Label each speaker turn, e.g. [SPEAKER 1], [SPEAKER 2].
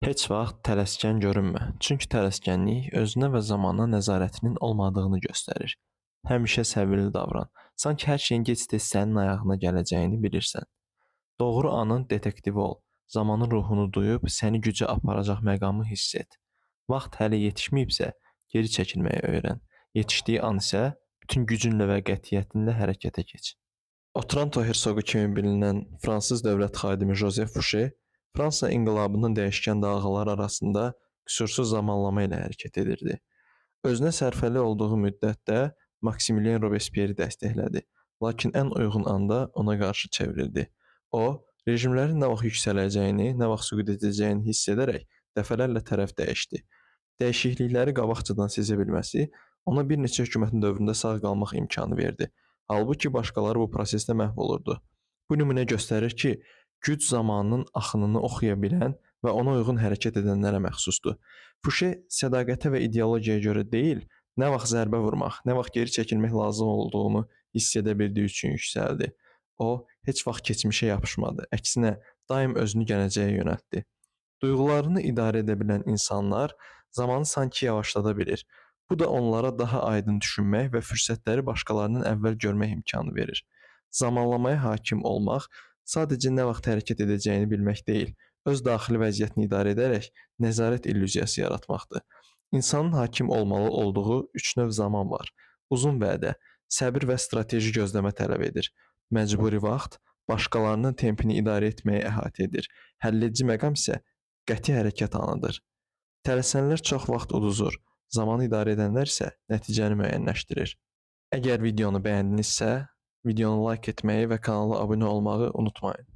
[SPEAKER 1] Heç vaxt tələskən görünmə. Çünki tələskənlik özünə və zamana nəzarətinin olmadığını göstərir. Həmişə səbirli davran. Sanki hər şeyin gec-tez sənin ayağına gələcəyini bilirsən. Doğru anın detektivi ol. Zamanın ruhunu duyub səni gücə aparacaq məqamı hiss et. Vaxt hələ yetişməyibsə, geri çəkilməyi öyrən. Yetişdiyi an isə bütün gücünlə və qətiyyətinlə hərəkətə keç. Otranto hersoqu kimi bilinən fransız dövlət xadimi Jozef Fuşe Fransa inqilabının dəyişkən dalğalar arasında qüsursuz zamanlama ilə hərəkət edirdi. Özünə sərfəli olduğu müddətdə Maksimilyen Robespierre dəstəklədi, lakin ən uyğun anda ona qarşı çevrildi. O, rejimlərin nə vaxt yüksələcəyini, nə vaxt süqut edəcəyini hiss edərək dəfələrlə tərəf dəyişdi. Dəyişiklikləri qabaqcadan sezə bilməsi ona bir neçə hökumətin dövründə sağ qalmaq imkanı verdi. Halbuki başqaları bu prosesdə məhv olurdu. Bu nümunə göstərir ki, güc zamanın axınını oxuya bilən və ona uyğun hərəkət edənlərə məxsusdur. Fuşe sədaqətə və ideologiyaya görə deyil, nə vaxt zərbə vurmaq, nə vaxt geri çəkilmək lazım olduğunu hiss edə bildiyi üçün yüksəldi. O, heç vaxt keçmişə yapışmadı. Əksinə, daim özünü gələcəyə yönəltdi. Duyğularını idarə edə bilən insanlar zamanı sanki yavaşlada bilir. Bu da onlara daha aydın düşünmək və fürsətləri başqalarından əvvəl görmək imkanı verir. Zamanlamaya hakim olmaq sadəcə nə vaxt hərəkət edəcəyini bilmək deyil, öz daxili vəziyyətini idarə edərək nəzarət illüziyası yaratmaqdır. İnsanın hakim olmalı olduğu üç növ zaman var. Uzun vədə, səbir və strateji gözləmə tələb edir. Məcburi vaxt başqalarının tempini idarə etməyi əhatə edir. Həlledici məqam isə qəti hərəkət anıdır. Tələsənlər çox vaxt uduzur, zamanı idarə edənlər isə nəticəni müəyyənləşdirir. Əgər videonu bəyəndinizsə, videonu like etməyi və kanala abunə olmağı unutmayın.